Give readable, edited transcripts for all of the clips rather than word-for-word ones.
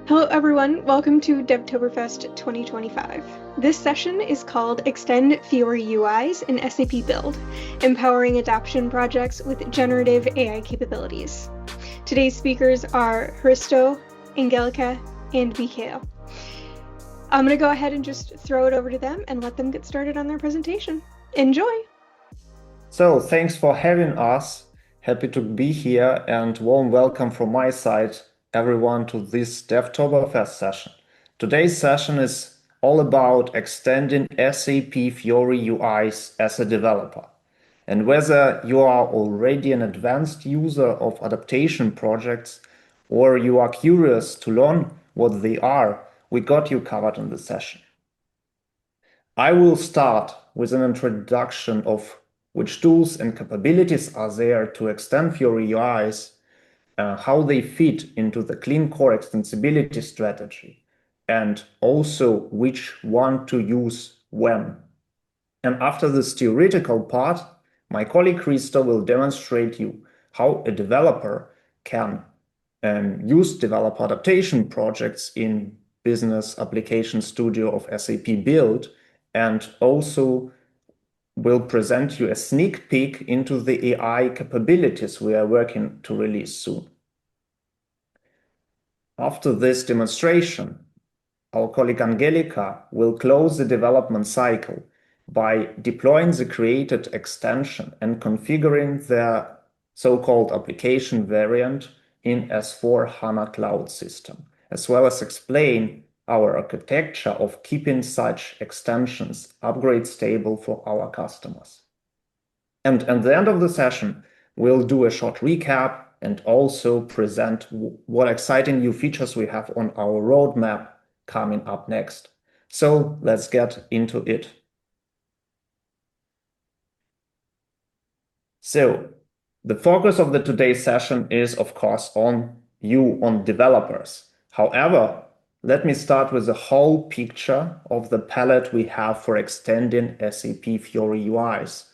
Hello everyone, welcome to Devtoberfest 2025. This session is called Extend Fiori UIs in SAP Build, Empowering Adaptation Projects with Generative AI Capabilities. Today's speakers are Hristo, Angelika, and Mikhail. I'm going to go ahead and just throw it over to them and let them get started on their presentation. Enjoy! So, thanks for having us. Happy to be here and warm welcome from my side, everyone, to this Devtoberfest session. Today's session is all about extending SAP Fiori UIs as a developer. And whether you are already an advanced user of adaptation projects or you are curious to learn what they are, we got you covered in the session. I will start with an introduction of which tools and capabilities are there to extend Fiori UIs, how they fit into the clean core extensibility strategy, and also which one to use when. And after this theoretical part, my colleague Hristo will demonstrate you how a developer can use developer adaptation projects in Business Application Studio of SAP Build, and also will present you a sneak peek into the AI capabilities we are working to release soon. After this demonstration, our colleague Angelika will close the development cycle by deploying the created extension and configuring the so-called application variant in S/4HANA Cloud System, as well as explain our architecture of keeping such extensions upgrade stable for our customers. And at the end of the session, we'll do a short recap and also present what exciting new features we have on our roadmap coming up next. So let's get into it. So the focus of today's session is, of course, on developers. However, let me start with the whole picture of the palette we have for extending SAP Fiori UIs.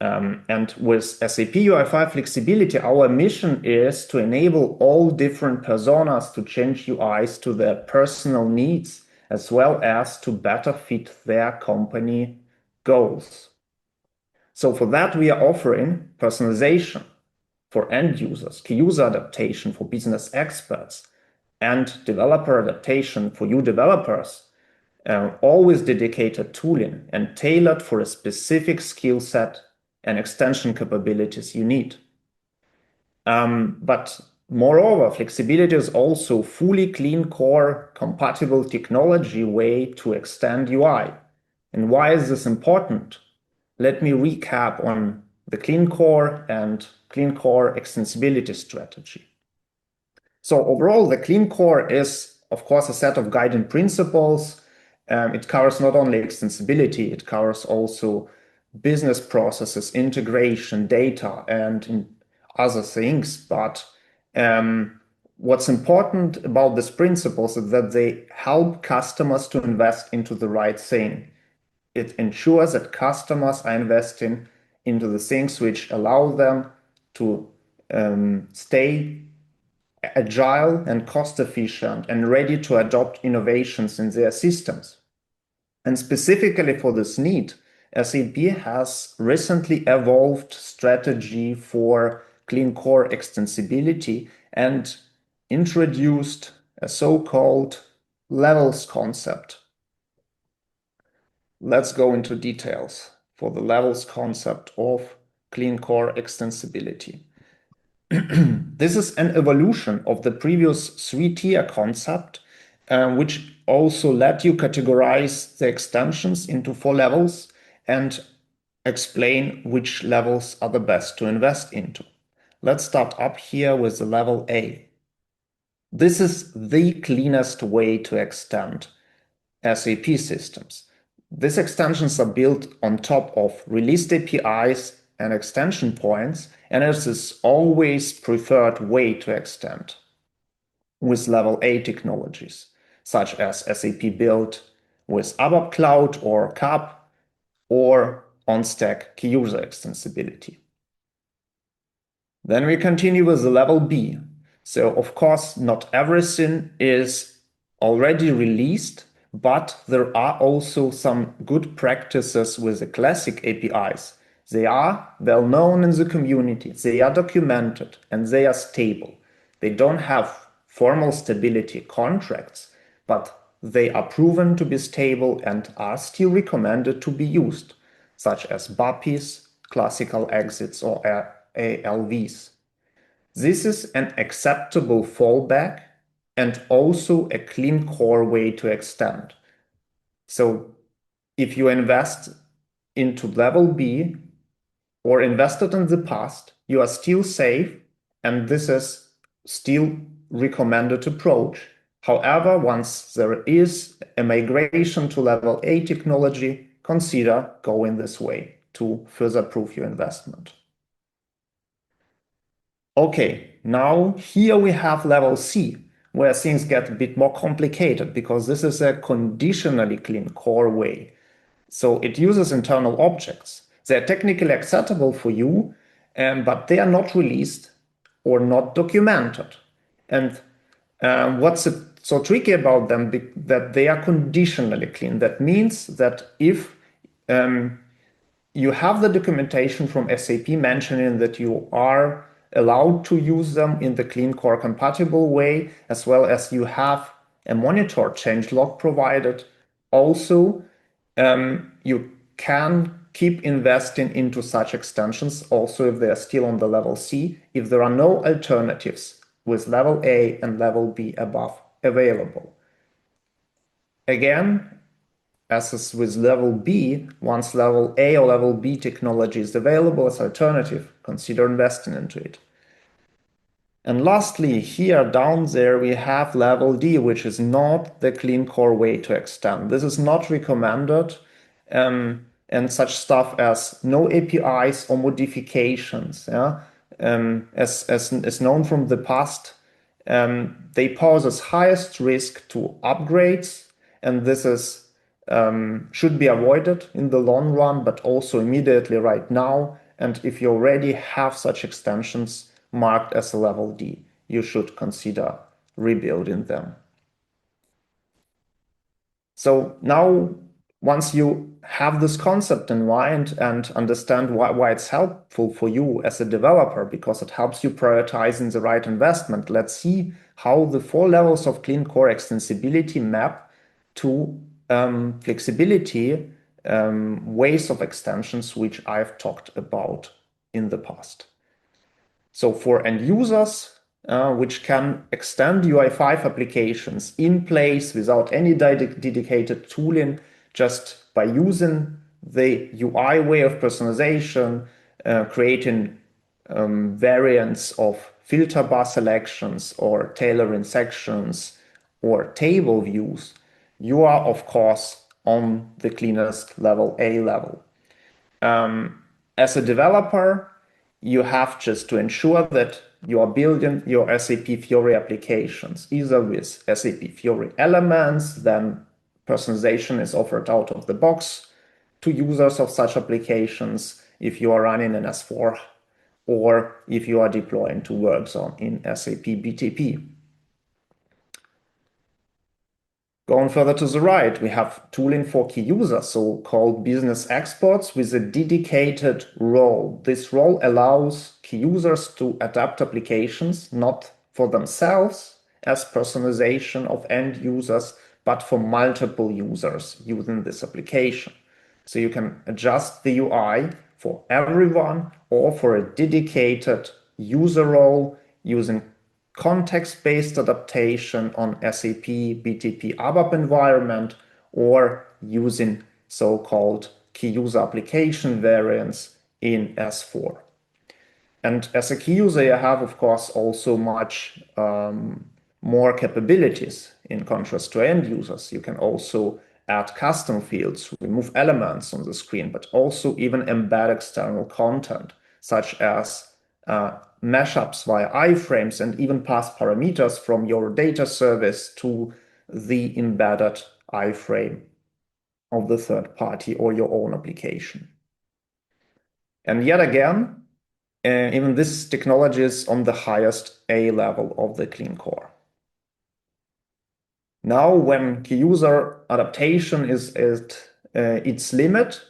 And with SAP UI5 flexibility, our mission is to enable all different personas to change UIs to their personal needs, as well as to better fit their company goals. So for that, we are offering personalization for end users, key user adaptation for business experts, and developer adaptation for you developers, always dedicated tooling and tailored for a specific skill set and extension capabilities you need. But moreover, flexibility is also fully clean core compatible technology way to extend UI. And why is this important? Let me recap on the clean core and clean core extensibility strategy. So overall, the clean core is, of course, a set of guiding principles. It covers not only extensibility, it covers also business processes, integration, data, and other things. But what's important about these principles is that they help customers to invest into the right thing. It ensures that customers are investing into the things which allow them to stay agile and cost efficient and ready to adopt innovations in their systems. And specifically for this need, SAP has recently evolved strategy for clean core extensibility and introduced a so-called levels concept. Let's go into details for the levels concept of clean core extensibility. This is an evolution of the previous three-tier concept, which also let you categorize the extensions into 4 levels and explain which levels are the best to invest into. Let's start up here with the level A. This is the cleanest way to extend SAP systems. These extensions are built on top of released APIs and extension points, and it is always preferred way to extend with level A technologies, such as SAP Build with ABAP Cloud or CAP, or on-stack key user extensibility. Then we continue with the level B. So of course, not everything is already released, but there are also some good practices with the classic APIs. They are well known in the community, they are documented, and they are stable. They don't have formal stability contracts, but they are proven to be stable and are still recommended to be used, such as BAPIs, classical exits, or ALVs. This is an acceptable fallback and also a clean core way to extend. So if you invest into level B or invested in the past, you are still safe, and this is still recommended approach. However, once there is a migration to level A technology, consider going this way to further proof your investment. Okay, now here we have level C, where things get a bit more complicated because this is a conditionally clean core way. So it uses internal objects. They're technically acceptable for you, but they are not released or not documented. And what's so tricky about them? That they are conditionally clean. That means that if you have the documentation from SAP mentioning that you are allowed to use them in the clean core compatible way, as well as you have a monitor changelog provided. Also, you can keep investing into such extensions, also if they are still on the level C, if there are no alternatives with level A and level B above available. Again, as is with level B, once level A or level B technology is available as alternative, consider investing into it. And lastly, here down there, we have level D, which is not the clean core way to extend. This is not recommended, and such stuff as no APIs or modifications. Yeah? As known from the past, they pose as highest risk to upgrades, and this is should be avoided in the long run, but also immediately right now. And if you already have such extensions marked as a level D, you should consider rebuilding them. So now, once you have this concept in mind and understand why it's helpful for you as a developer, because it helps you prioritize in the right investment, let's see how the 4 levels of clean core extensibility map to flexibility ways of extensions, which I've talked about in the past. So for end users, which can extend UI5 applications in place without any dedicated tooling, just by using the UI way of personalization, creating variants of filter bar selections or tailoring sections or table views, you are, of course, on the cleanest level A level. As a developer, you have just to ensure that you are building your SAP Fiori applications, either with SAP Fiori elements, then personalization is offered out of the box to users of such applications if you are running an S4 or if you are deploying to workzone in SAP BTP. Going further to the right, we have tooling for key users, so-called business experts with a dedicated role. This role allows key users to adapt applications, not for themselves as personalization of end users, but for multiple users using this application. So you can adjust the UI for everyone or for a dedicated user role using context-based adaptation on SAP BTP ABAP environment or using so-called key user application variants in S4. And as a key user, you have, of course, also much more capabilities in contrast to end users. You can also add custom fields, remove elements on the screen, but also even embed external content, such as mashups via iframes and even pass parameters from your data service to the embedded iframe of the third party or your own application. And yet again, Even this technology is on the highest A level of the clean core. Now, when key user adaptation is at its limit,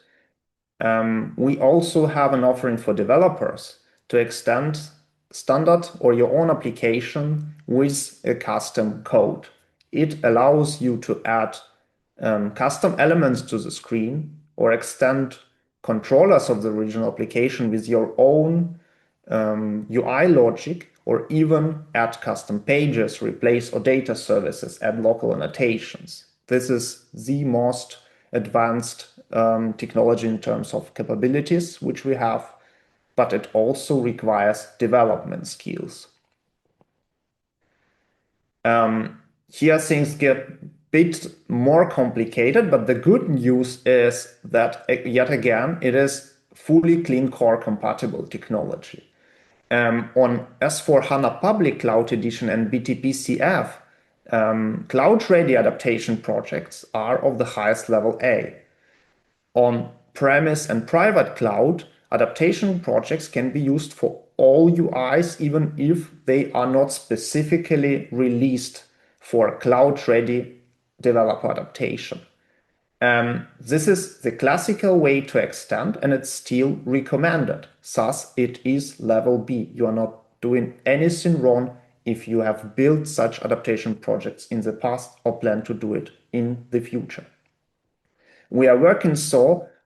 we also have an offering for developers to extend standard or your own application with a custom code. It allows you to add custom elements to the screen or extend controllers of the original application with your own UI logic, or even add custom pages, replace or data services, add local annotations. This is the most advanced technology in terms of capabilities which we have, but it also requires development skills. Here things get a bit more complicated, but the good news is that yet again, it is fully clean core compatible technology. On S/4HANA Public Cloud Edition and BTP-CF, cloud-ready adaptation projects are of the highest level A. On premise and private cloud, adaptation projects can be used for all UIs, even if they are not specifically released for cloud-ready developer adaptation. This is the classical way to extend, and it's still recommended. Thus, it is level B. You are not doing anything wrong if you have built such adaptation projects in the past or plan to do it in the future. We are working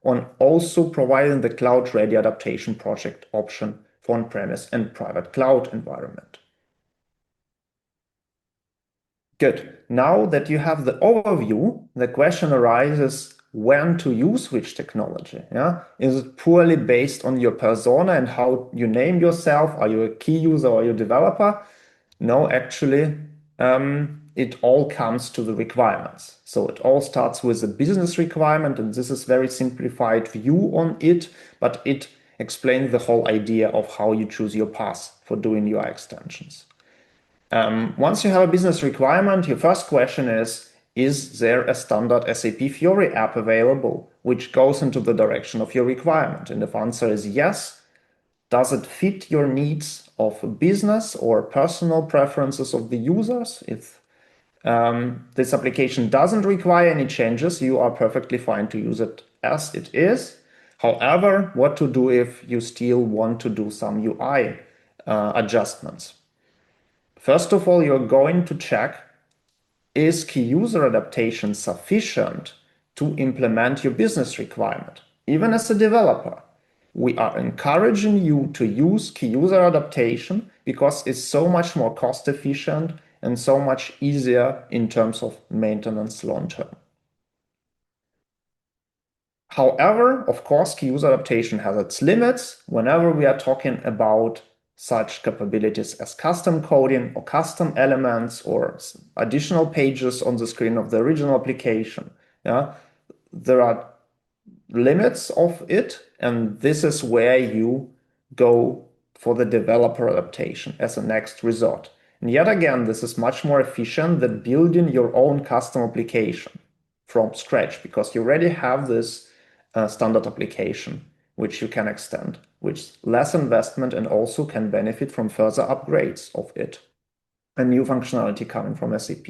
on also providing the cloud-ready adaptation project option for on-premise and private cloud environment. Good. Now that you have the overview, the question arises when to use which technology. Yeah? Is it purely based on your persona and how you name yourself? Are you a key user or are you a developer? No, actually, it all comes to the requirements. So it all starts with a business requirement, and this is very simplified view on it, but it explains the whole idea of how you choose your path for doing UI extensions. Once you have a business requirement, your first question is there a standard SAP Fiori app available which goes into the direction of your requirement? And if the answer is yes, does it fit your needs of business or personal preferences of the users? If this application doesn't require any changes, you are perfectly fine to use it as it is. However, what to do if you still want to do some UI adjustments? First of all, you're going to check, is key user adaptation sufficient to implement your business requirement? Even as a developer, we are encouraging you to use key user adaptation because it's so much more cost efficient and so much easier in terms of maintenance long term. However, of course, key user adaptation has its limits whenever we are talking about such capabilities as custom coding or custom elements or additional pages on the screen of the original application. Yeah? There are limits of it, and this is where you go for the developer adaptation as a next resort. And yet again, this is much more efficient than building your own custom application from scratch, because you already have this standard application which you can extend, with less investment, and also can benefit from further upgrades of it and new functionality coming from SAP.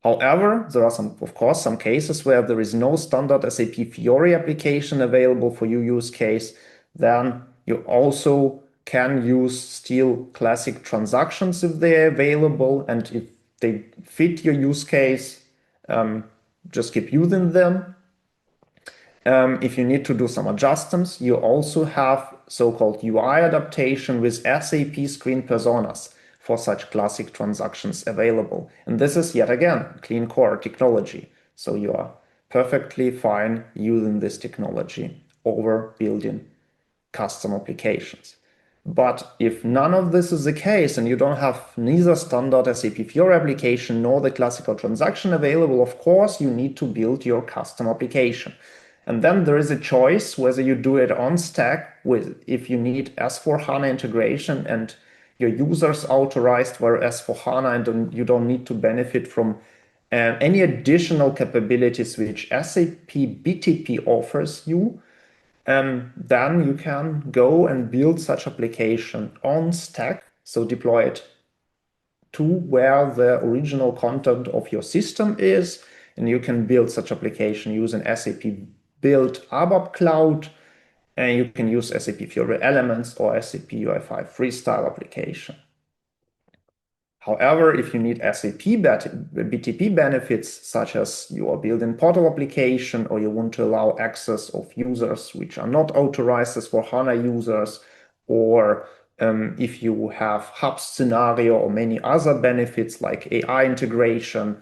However, there are of course, some cases where there is no standard SAP Fiori application available for your use case. Then you also can use still classic transactions if they're available, and if they fit your use case, just keep using them. If you need to do some adjustments, you also have so-called UI adaptation with SAP screen personas for such classic transactions available. And this is yet again clean core technology. So you are perfectly fine using this technology over building custom applications. But if none of this is the case and you don't have neither standard SAP Fiori application nor the classical transaction available, of course, you need to build your custom application. And then there is a choice whether you do it on stack if you need S/4HANA integration and your users authorized via S/4HANA, and you don't need to benefit from any additional capabilities which SAP BTP offers you. then you can go and build such application on stack, so deploy it to where the original content of your system is, and you can build such application using SAP Build ABAP Cloud, and you can use SAP Fiori Elements or SAP UI5 Freestyle application. However, if you need SAP BTP benefits, such as you are building portal application or you want to allow access of users which are not authorized as for HANA users, or if you have hub scenario or many other benefits like AI integration,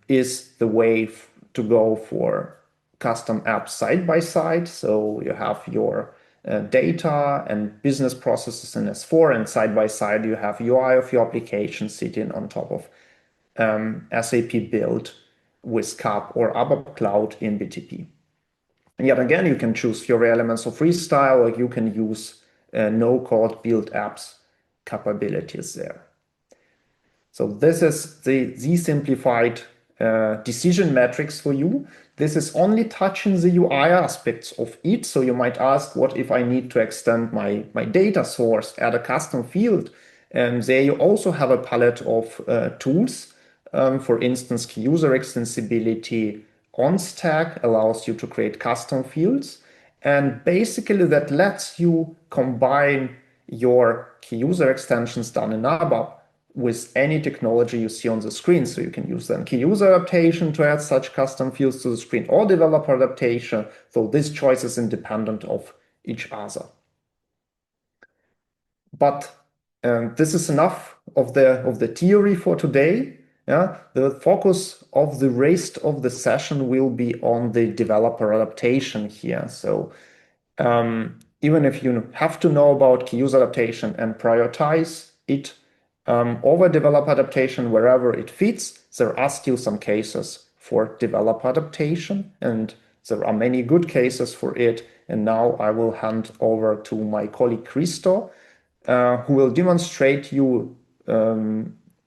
is the way to go for custom apps side by side. So you have your data and business processes in S4, and side by side you have UI of your application sitting on top of SAP Build with CAP or ABAP Cloud in BTP. And yet again, you can choose Fiori Elements or Freestyle, or you can use no-code build apps capabilities there. So this is the simplified decision metrics for you. This is only touching the UI aspects of it. So you might ask, what if I need to extend my data source, add a custom field? And there you also have a palette of tools. For instance, key user extensibility on stack allows you to create custom fields. And basically that lets you combine your key user extensions done in ABAP with any technology you see on the screen. So you can use then key user adaptation to add such custom fields to the screen, or developer adaptation. So this choice is independent of each other. But this is enough of the theory for today. Yeah, the focus of the rest of the session will be on the developer adaptation here. So even if you have to know about key user adaptation and prioritize it over developer adaptation wherever it fits, there are still some cases for developer adaptation, and there are many good cases for it. And now I will hand over to my colleague Hristo, who will demonstrate you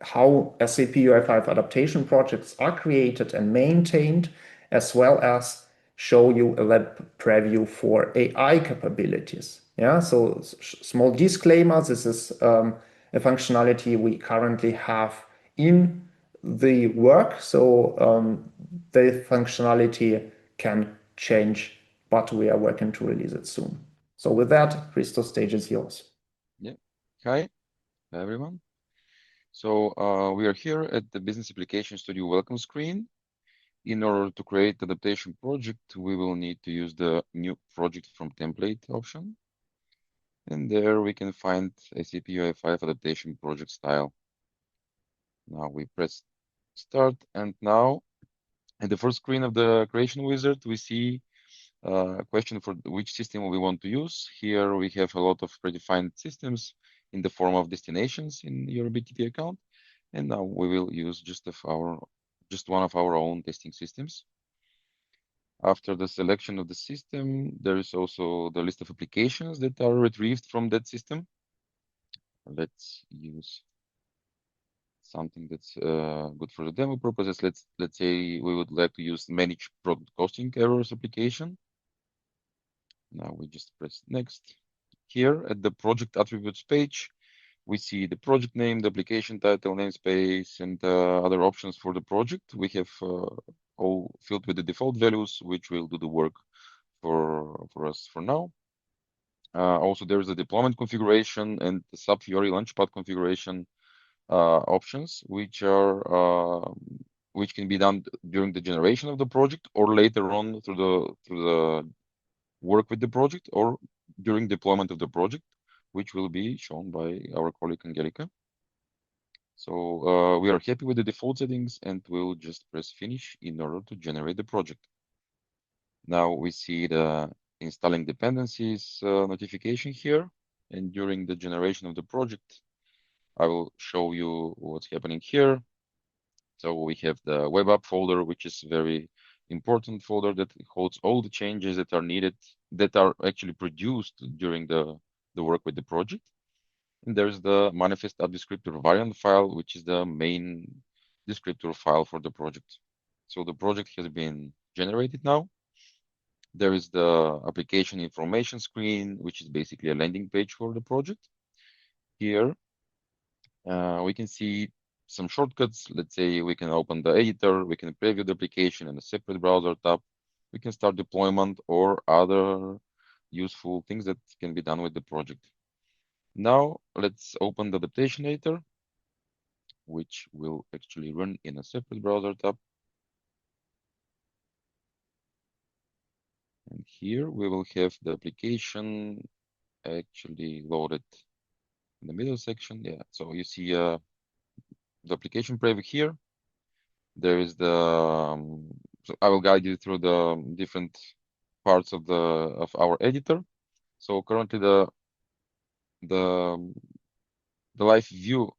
how SAP UI5 adaptation projects are created and maintained, as well as show you a web preview for AI capabilities. Yeah, so small disclaimer, this is a functionality we currently have in the work. So the functionality can change, but we are working to release it soon. So with that, Hristo, stage is yours. Yeah. Hi, everyone. So we are here at the Business Application Studio welcome screen. In order to create the adaptation project, we will need to use the new project from template option. And there we can find SAP UI5 adaptation project style. Now we press start, and now at the first screen of the creation wizard, we see a question for which system we want to use. Here we have a lot of predefined systems in the form of destinations in your BTP account. And now we will use just one of our own testing systems. After the selection of the system, there is also the list of applications that are retrieved from that system. Let's use something that's good for the demo purposes. Let's say we would like to use manage product costing errors application. Now we just press next. Here at the project attributes page, we see the project name, the application title, namespace, and other options for the project. We have all filled with the default values, which will do the work for us for now. Also, there is a deployment configuration and the SAP Fiori Launchpad configuration options, which can be done during the generation of the project or later on through the work with the project or during deployment of the project, which will be shown by our colleague Angelika. So we are happy with the default settings, and we'll just press finish in order to generate the project. Now we see the installing dependencies notification here, and during the generation of the project, I will show you what's happening here. So we have the web app folder, which is very important folder that holds all the changes that are needed, that are actually produced during the work with the project. And there's the manifest app descriptor variant file, which is the main descriptor file for the project. So the project has been generated now. There is the application information screen, which is basically a landing page for the project. Here, we can see some shortcuts. Let's say we can open the editor, we can preview the application in a separate browser tab. We can start deployment or other useful things that can be done with the project. Now, let's open the adaptation editor, which will actually run in a separate browser tab. And here we will have the application actually loaded in the middle section. Yeah, so you see the application preview here. There is the so I will guide you through the different parts of our editor. So currently the live view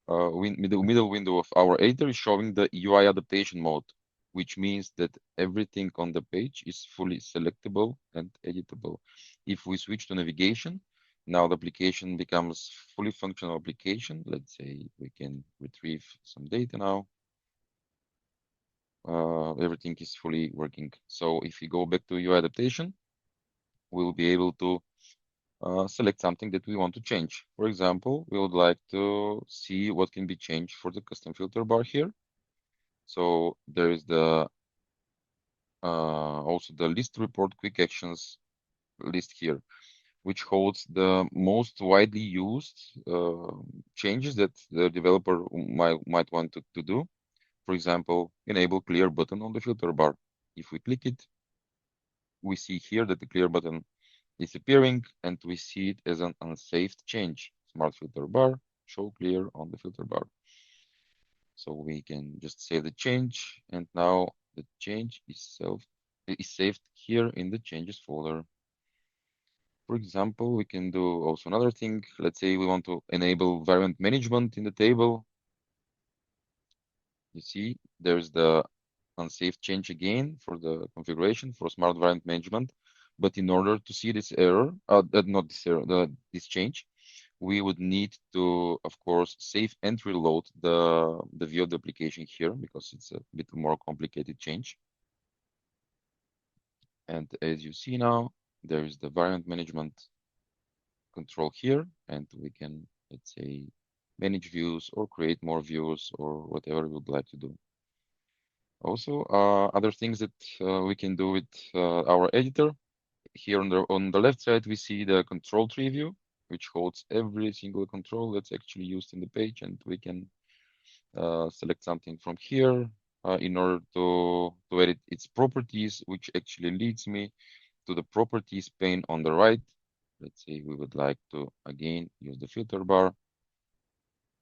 middle window of our editor is showing the UI adaptation mode, which means that everything on the page is fully selectable and editable. If we switch to navigation, now the application becomes fully functional application. Let's say we can retrieve some data now. Everything is fully working. So if we go back to UI adaptation, we'll be able to select something that we want to change. For example, we would like to see what can be changed for the custom filter bar here. So there is the also the list report quick actions list here, which holds the most widely used changes that the developer might want to do. For example, enable clear button on the filter bar. If we click it, we see here that the clear button is appearing, and we see it as an unsaved change. Smart filter bar, show clear on the filter bar. So we can just save the change, and now the change is saved here in the changes folder. For example, we can do also another thing. Let's say we want to enable variant management in the table. You see, there's the unsaved change again for the configuration for smart variant management. But in order to see this error, not this error, this change, we would need to, of course, save and reload the view of the application here because it's a bit more complicated change. And as you see now, there is the variant management control here, and we can, let's say, manage views or create more views or whatever we would like to do. Also, other things that we can do with our editor. Here on the left side, we see the control tree view, which holds every single control that's actually used in the page, and we can select something from here in order to edit its properties, which actually leads me to the properties pane on the right. Let's say we would like to again use the filter bar.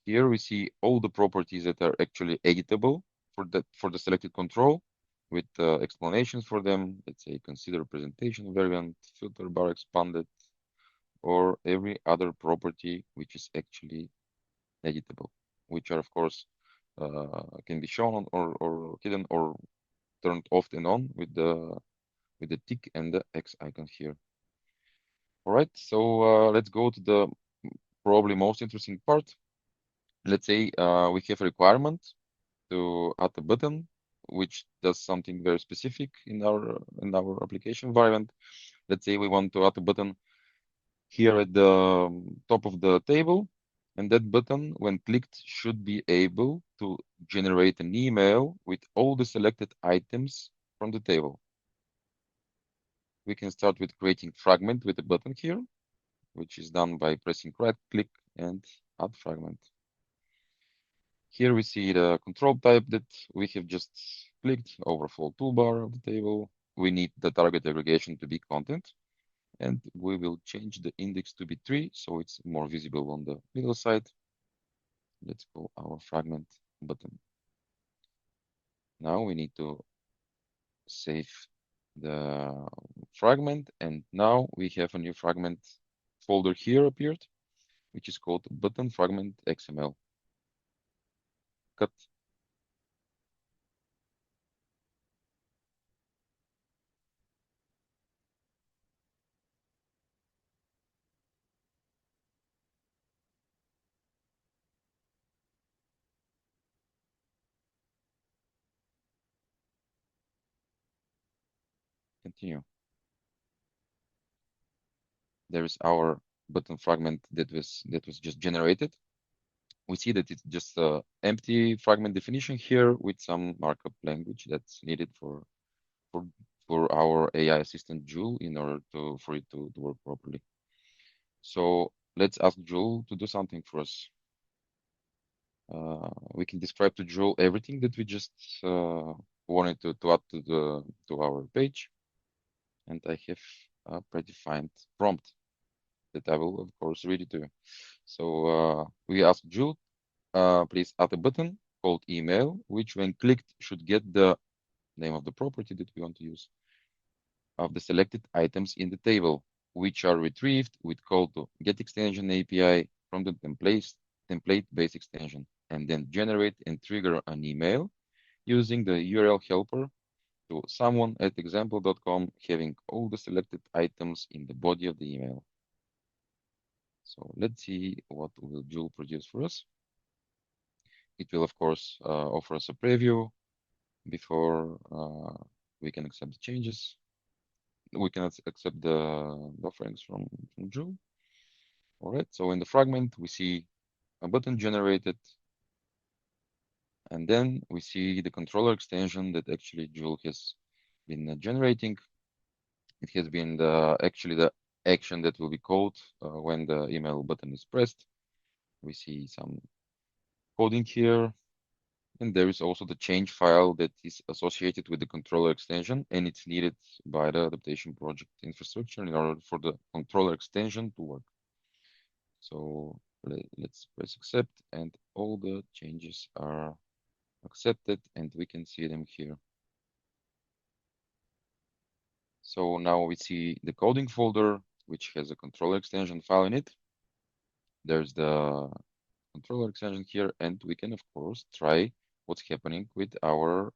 Here we see all the properties that are actually editable for the selected control with explanations for them. Let's say consider presentation variant, filter bar expanded, or every other property which is actually editable, which are of course can be shown or hidden or turned off and on with the tick and the X icon here. All right, so let's go to the probably most interesting part. Let's say we have a requirement to add a button which does something very specific in our application environment. Let's say we want to add a button here at the top of the table, and that button, when clicked, should be able to generate an email with all the selected items from the table. We can start with creating fragment with the button here, which is done by pressing right click and add fragment. Here we see the control type that we have just clicked, overflow toolbar of the table. We need the target aggregation to be content, and we will change the index to be 3, so it's more visible on the middle side. Let's call our fragment button. Now we need to save the fragment, and now we have a new fragment folder here appeared, which is called button fragment XML. Cut. Continue. there is our button fragment that was just generated. We see that it's just an empty fragment definition here with some markup language that's needed for our AI assistant Joule in order for it to work properly. So let's ask Joule to do something for us. We can describe to Joule everything that we just wanted to add to our page, and I have a predefined prompt that I will of course read it to you. So we ask Joule, please add a button called email, which when clicked should get the name of the property that we want to use of the selected items in the table, which are retrieved with call to get extension API from the template base extension, and then generate and trigger an email using the URL helper to someone at example.com having all the selected items in the body of the email. So let's see what will Joule produce for us. It will of course offer us a preview before we can accept the changes. We cannot accept the offerings from Joule. All right, so in the fragment, we see a button generated, and then we see the controller extension that actually Joule has been generating. It has been actually the action that will be called when the email button is pressed. We see some coding here, and there is also the change file that is associated with the controller extension, and it's needed by the adaptation project infrastructure in order for the controller extension to work. So let's press accept, and all the changes are accepted, and we can see them here. So now we see the coding folder, which has a controller extension file in it. There's the controller extension here, and we can of course try what's happening with our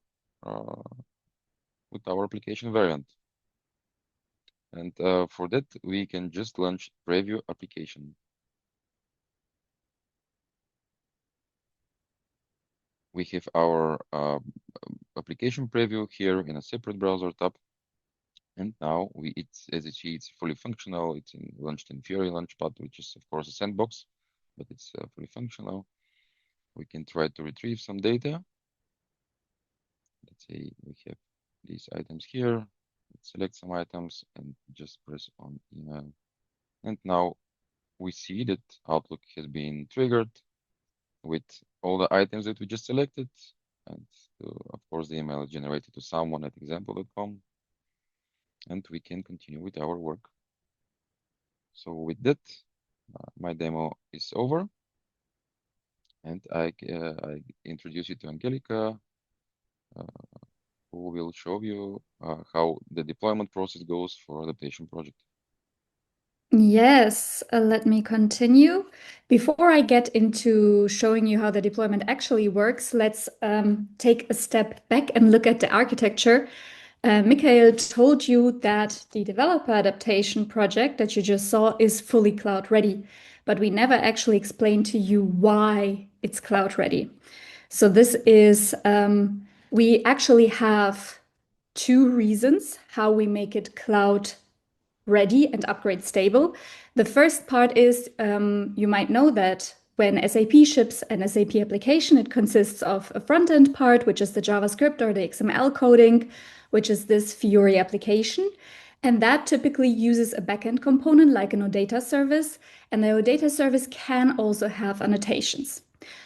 application variant. And for that, we can just launch preview application. We have our application preview here in a separate browser tab. And now as you see, it's fully functional. It's launched in Fiori Launchpad, which is of course a sandbox, but it's fully functional. We can try to retrieve some data. Let's say we have these items here. Let's select some items and just press on email. And now we see that Outlook has been triggered with all the items that we just selected. And of course, the email is generated to someone at example.com. And we can continue with our work. So with that, my demo is over. And I introduce you to Angelika, who will show you how the deployment process goes for adaptation project. Yes, let me continue. Before I get into showing you how the deployment actually works, let's take a step back and look at the architecture. Mikhail told you that the developer adaptation project that you just saw is fully cloud ready, but we never actually explained to you why it's cloud ready. So this is, we actually have two reasons how we make it cloud ready and upgrade stable. The first part is you might know that when SAP ships an SAP application, it consists of a front-end part, which is the JavaScript or the XML coding, which is this Fiori application. And that typically uses a backend component like an OData service. And the OData service can also have annotations.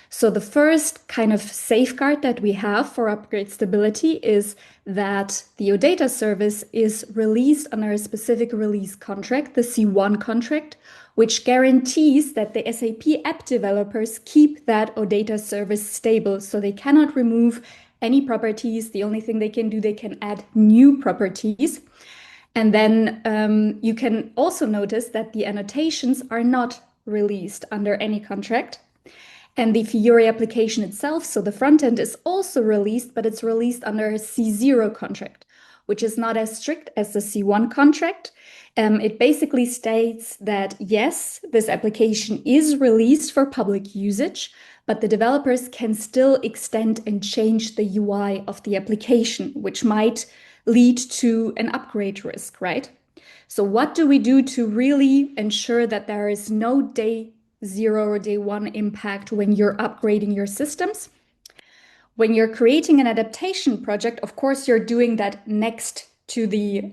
So the first kind of safeguard that we have for upgrade stability is that the OData service is released under a specific release contract, the C1 contract, which guarantees that the SAP app developers keep that OData service stable. So they cannot remove any properties. The only thing they can do, they can add new properties. And then you can also notice that the annotations are not released under any contract. And the Fiori application itself, so the front end is also released, but it's released under a C0 contract, which is not as strict as the C1 contract. It basically states that, yes, this application is released for public usage, but the developers can still extend and change the UI of the application, which might lead to an upgrade risk, right? So what do we do to really ensure that there is no day zero or day one impact when you're upgrading your systems? When you're creating an adaptation project, of course, you're doing that next to the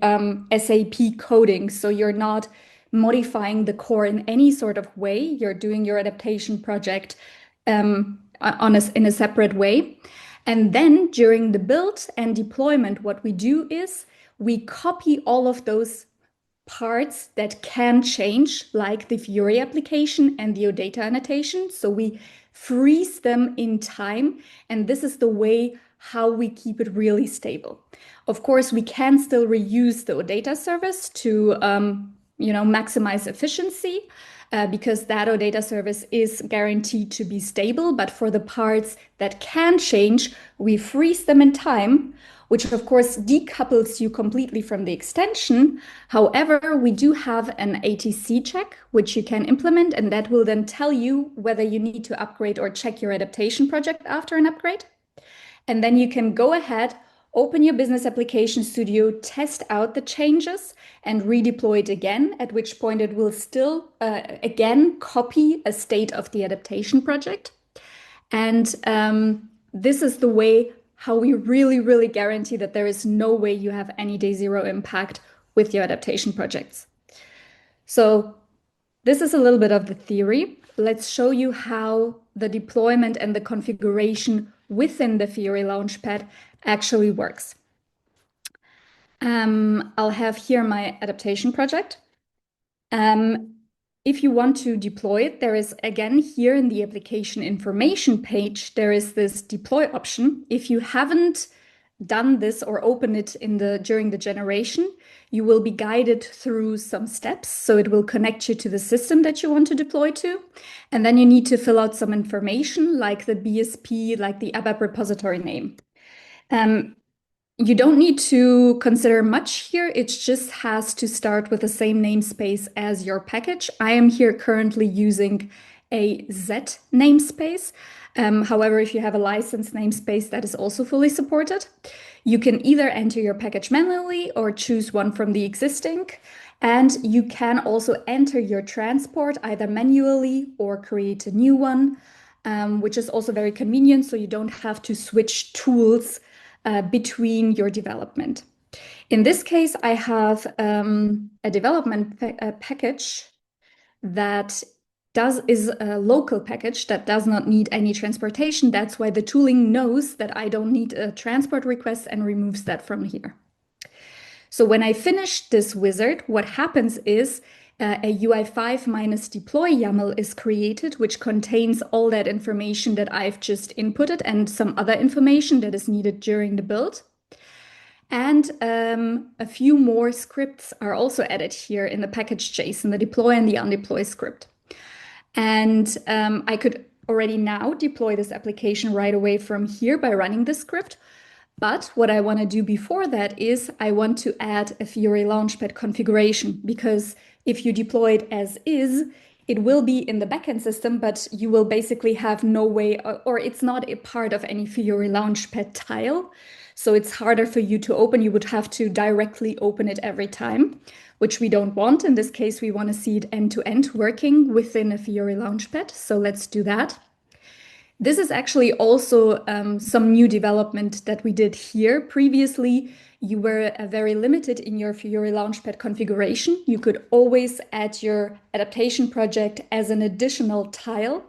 SAP coding. So you're not modifying the core in any sort of way. You're doing your adaptation project in a separate way. And then during the build and deployment, what we do is we copy all of those parts that can change, like the Fiori application and the OData annotation. So we freeze them in time, and this is the way how we keep it really stable. Of course, we can still reuse the OData service to maximize efficiency, because that OData service is guaranteed to be stable. But for the parts that can change, we freeze them in time, which of course decouples you completely from the extension. However, we do have an ATC check, which you can implement, and that will then tell you whether you need to upgrade or check your adaptation project after an upgrade. And then you can go ahead, open your Business Application Studio, test out the changes, and redeploy it again, at which point it will still, again, copy a state of the adaptation project. And this is the way how we really, really guarantee that there is no way you have any day zero impact with your adaptation projects. So this is a little bit of the theory. Let's show you how the deployment and the configuration within the Fiori Launchpad actually works. I'll have here my adaptation project. If you want to deploy it, there is, again, here in the application information page, there is this deploy option. If you haven't done this or opened it during the generation, you will be guided through some steps. So it will connect you to the system that you want to deploy to. And then you need to fill out some information like the BSP, like the ABAP repository name. You don't need to consider much here. It just has to start with the same namespace as your package. I am here currently using a Z namespace. However, if you have a licensed namespace, that is also fully supported. You can either enter your package manually or choose one from the existing. And you can also enter your transport either manually or create a new one, which is also very convenient. So you don't have to switch tools between your development. In this case, I have a development package that is a local package that does not need any transportation. That's why the tooling knows that I don't need a transport request and removes that from here. So when I finish this wizard, what happens is a UI5 minus deploy YAML is created, which contains all that information that I've just inputted and some other information that is needed during the build. And a few more scripts are also added here in the package JSON, the deploy and the undeploy script. And I could already now deploy this application right away from here by running the script. But what I want to do before that is I want to add a Fiori Launchpad configuration, because if you deploy it as is, it will be in the backend system, but you will basically have no way, or it's not a part of any Fiori Launchpad tile. So it's harder for you to open. You would have to directly open it every time, which we don't want. In this case, we want to see it end-to-end working within a Fiori Launchpad. So let's do that. This is actually also some new development that we did here. Previously, you were very limited in your Fiori Launchpad configuration. You could always add your adaptation project as an additional tile,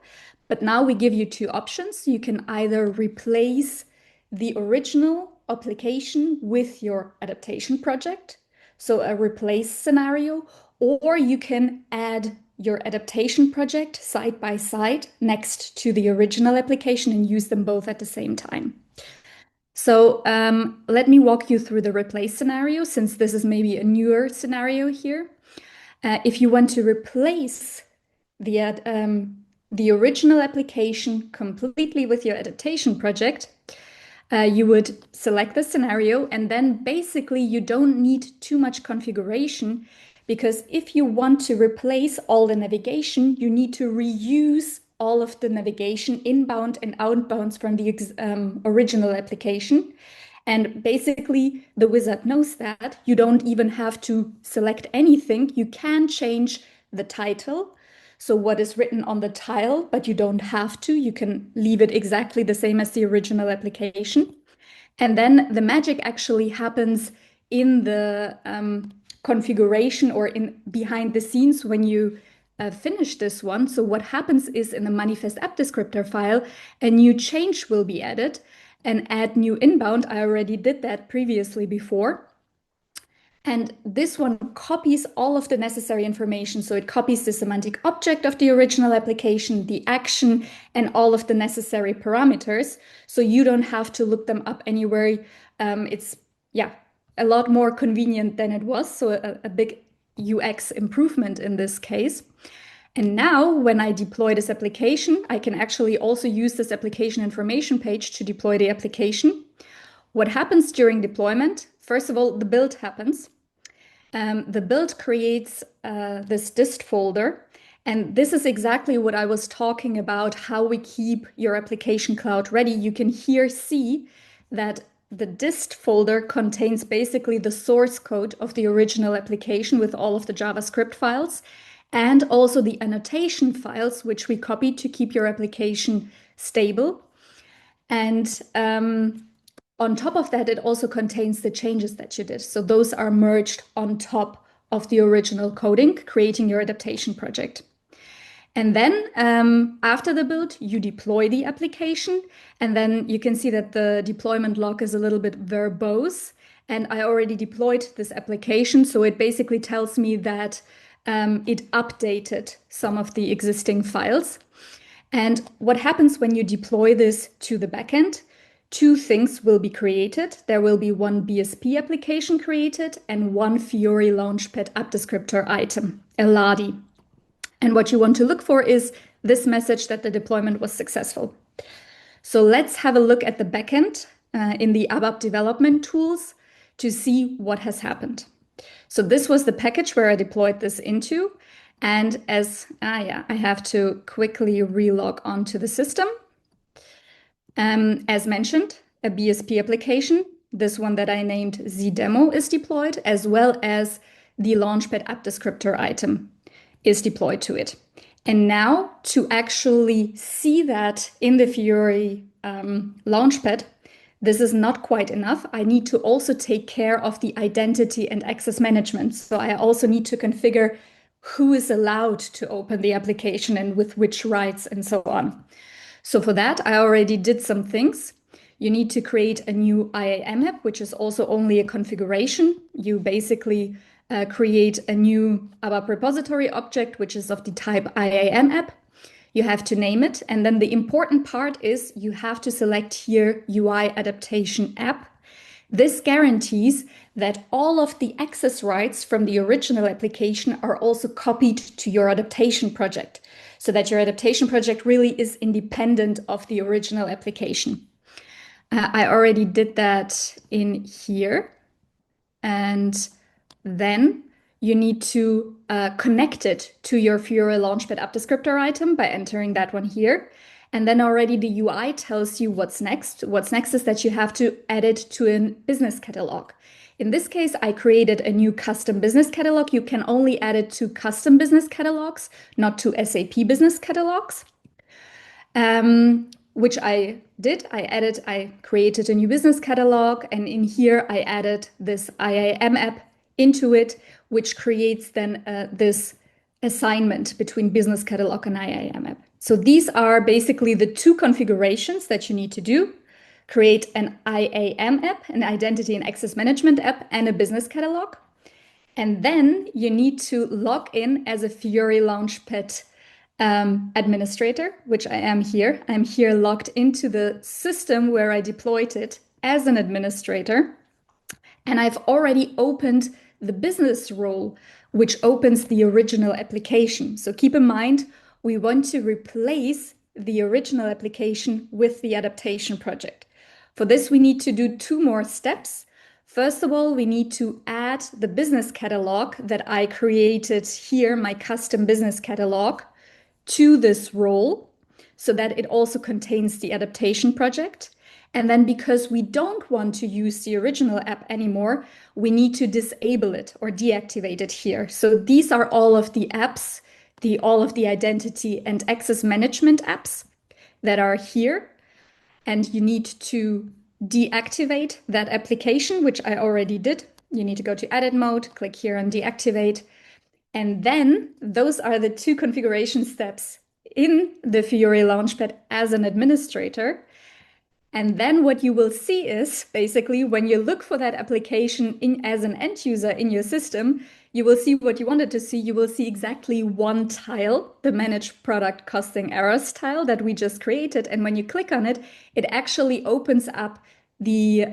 but now we give you two options. You can either replace the original application with your adaptation project, so a replace scenario, or you can add your adaptation project side by side next to the original application and use them both at the same time. So let me walk you through the replace scenario, since this is maybe a newer scenario here. If you want to replace the original application completely with your adaptation project, you would select the scenario, and then basically you don't need too much configuration, because if you want to replace all the navigation, you need to reuse all of the navigation inbound and outbounds from the original application. And basically, the wizard knows that you don't even have to select anything. You can change the title. So what is written on the tile, but you don't have to. You can leave it exactly the same as the original application. And then the magic actually happens in the configuration or in behind the scenes when you finish this one. So what happens is in the manifest app descriptor file, a new change will be added and add new inbound. I already did that previously before. And this one copies all of the necessary information. So it copies the semantic object of the original application, the action, and all of the necessary parameters. So you don't have to look them up anywhere. It's, yeah, a lot more convenient than it was. So a big UX improvement in this case. And now when I deploy this application, I can actually also use this application information page to deploy the application. What happens during deployment? First of all, the build happens. The build creates this dist folder. And this is exactly what I was talking about, how we keep your application cloud ready. You can here see that the dist folder contains basically the source code of the original application with all of the JavaScript files and also the annotation files, which we copied to keep your application stable. And on top of that, it also contains the changes that you did. So those are merged on top of the original coding, creating your adaptation project. And then after the build, you deploy the application. And then you can see that the deployment log is a little bit verbose. And I already deployed this application. So it basically tells me that it updated some of the existing files. And what happens when you deploy this to the backend? Two things will be created. There will be one BSP application created and one Fiori Launchpad app descriptor item, a LADI. And what you want to look for is this message that the deployment was successful. So let's have a look at the backend in the ABAP development tools to see what has happened. So this was the package where I deployed this into. And as I have to quickly relog onto the system. As mentioned, a BSP application, this one that I named ZDemo is deployed, as well as the Launchpad app descriptor item is deployed to it. And now to actually see that in the Fiori Launchpad, this is not quite enough. I need to also take care of the identity and access management. So I also need to configure who is allowed to open the application and with which rights and so on. So for that, I already did some things. You need to create a new IAM app, which is also only a configuration. You basically create a new ABAP repository object, which is of the type IAM app. You have to name it. And then the important part is you have to select here UI adaptation app. This guarantees that all of the access rights from the original application are also copied to your adaptation project, so that your adaptation project really is independent of the original application. I already did that in here. And then you need to connect it to your Fiori Launchpad app descriptor item by entering that one here. And then already the UI tells you what's next. What's next is that you have to add it to a business catalog. In this case, I created a new custom business catalog. You can only add it to custom business catalogs, not to SAP business catalogs, which I did. I created a new business catalog, and in here I added this IAM app into it, which creates then this assignment between business catalog and IAM app. So these are basically the two configurations that you need to do. Create an IAM app, an identity and access management app, and a business catalog. And then you need to log in as a Fiori Launchpad administrator, which I am here. I'm here logged into the system where I deployed it as an administrator. And I've already opened the business role, which opens the original application. So keep in mind, we want to replace the original application with the adaptation project. For this, we need to do two more steps. First of all, we need to add the business catalog that I created here, my custom business catalog, to this role so that it also contains the adaptation project. And then because we don't want to use the original app anymore, we need to disable it or deactivate it here. So these are all of the apps, all of the identity and access management apps that are here. And you need to deactivate that application, which I already did. You need to go to edit mode, click here on deactivate. And then those are the two configuration steps in the Fiori Launchpad as an administrator. And then what you will see is basically when you look for that application as an end user in your system, you will see what you wanted to see. You will see exactly one tile, the Manage Product Costing Errors tile that we just created. And when you click on it, it actually opens up the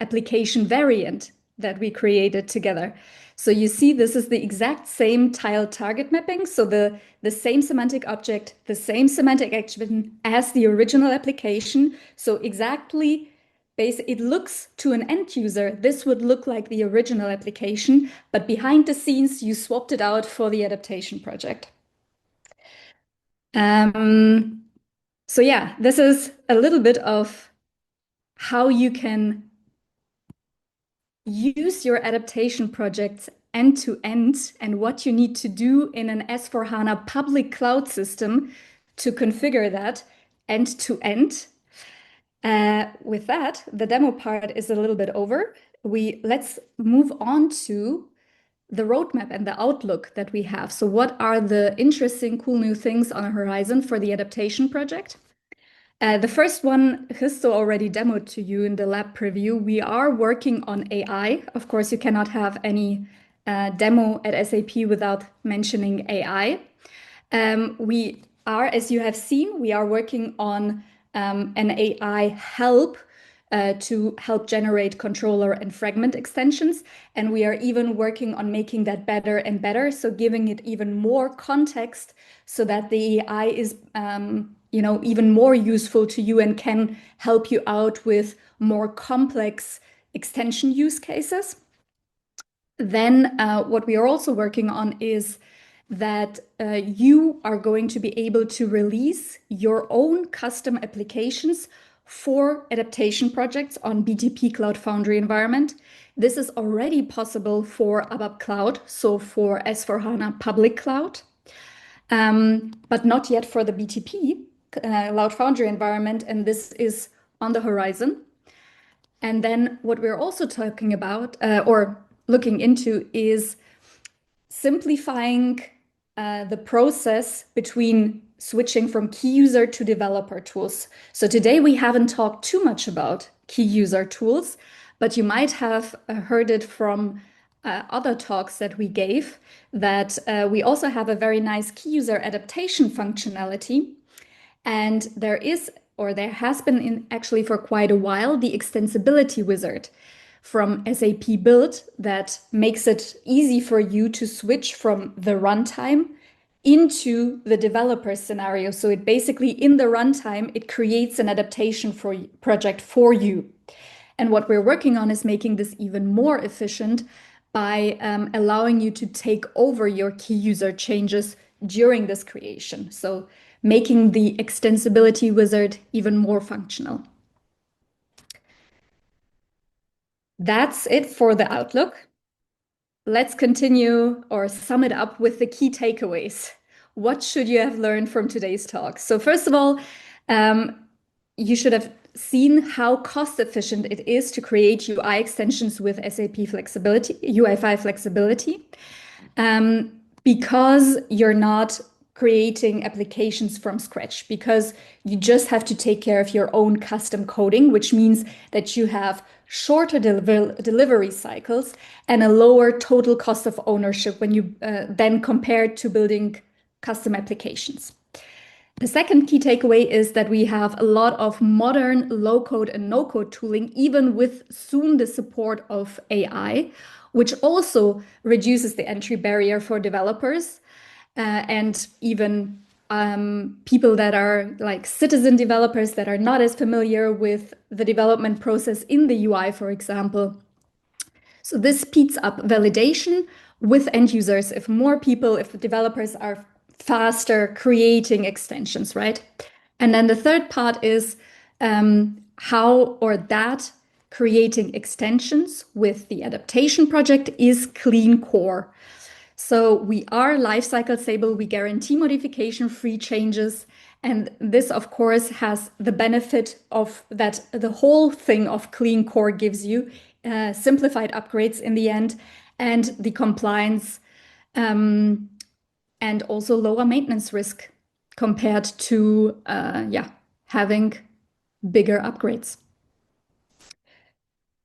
application variant that we created together. So you see, this is the exact same tile target mapping. So the same semantic object, the same semantic action as the original application. So exactly, it looks to an end user, this would look like the original application, but behind the scenes, you swapped it out for the adaptation project. So yeah, this is a little bit of how you can use your adaptation projects end to end and what you need to do in an S/4HANA public cloud system to configure that end to end. With that, the demo part is a little bit over. Let's move on to the roadmap and the outlook that we have. So what are the interesting, cool new things on the horizon for the adaptation project? The first one, Hristo already demoed to you in the lab preview. We are working on AI. Of course, you cannot have any demo at SAP without mentioning AI. We are, as you have seen, we are working on an AI help to help generate controller and fragment extensions. And we are even working on making that better and better. So giving it even more context so that the AI is even more useful to you and can help you out with more complex extension use cases. Then what we are also working on is that you are going to be able to release your own custom applications for adaptation projects on BTP Cloud Foundry environment. This is already possible for ABAP Cloud, so for S/4HANA Public Cloud, but not yet for the BTP Cloud Foundry environment, and this is on the horizon. And then what we're also talking about or looking into is simplifying the process between switching from key user to developer tools. So today we haven't talked too much about key user tools, but you might have heard it from other talks that we gave that we also have a very nice key user adaptation functionality. And there has been actually for quite a while, the Extensibility Wizard from SAP Build that makes it easy for you to switch from the runtime into the developer scenario. So it basically, in the runtime, it creates an adaptation project for you. And what we're working on is making this even more efficient by allowing you to take over your key user changes during this creation. So making the Extensibility Wizard even more functional. That's it for the outlook. Let's continue or sum it up with the key takeaways. What should you have learned from today's talk? So first of all, you should have seen how cost efficient it is to create UI extensions with SAP flexibility, UI5 flexibility, because you're not creating applications from scratch, because you just have to take care of your own custom coding, which means that you have shorter delivery cycles and a lower total cost of ownership when you then compared to building custom applications. The second key takeaway is that we have a lot of modern low-code and no-code tooling, even with soon the support of AI, which also reduces the entry barrier for developers and even people that are like citizen developers that are not as familiar with the development process in the UI, for example. So this speeds up validation with end users if developers are faster creating extensions, right? And then the third part is how or that creating extensions with the adaptation project is clean core. So we are lifecycle stable, we guarantee modification-free changes, and this, of course, has the benefit of that the whole thing of clean core gives you simplified upgrades in the end, and the compliance, and also lower maintenance risk compared to having bigger upgrades.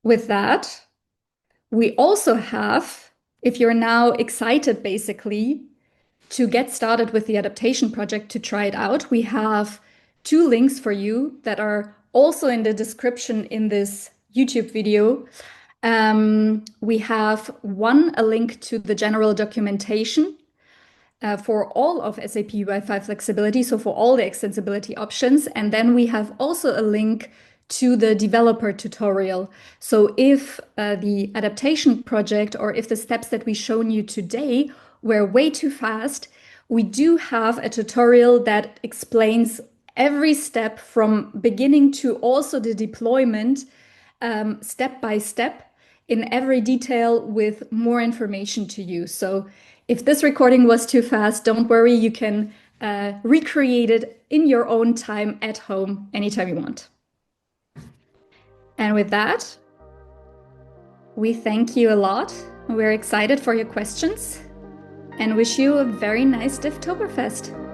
With that, we also have, if you're now excited basically to get started with the adaptation project to try it out, we have 2 links for you that are also in the description in this YouTube video. We have a link to the general documentation for all of SAP UI5 flexibility, so for all the extensibility options. And then we have also a link to the developer tutorial. So if the adaptation project or if the steps that we've shown you today were way too fast, we do have a tutorial that explains every step from beginning to also the deployment step by step in every detail with more information to you. So if this recording was too fast, don't worry, you can recreate it in your own time at home anytime you want. And with that, we thank you a lot. We're excited for your questions and wish you a very nice Devtoberfest.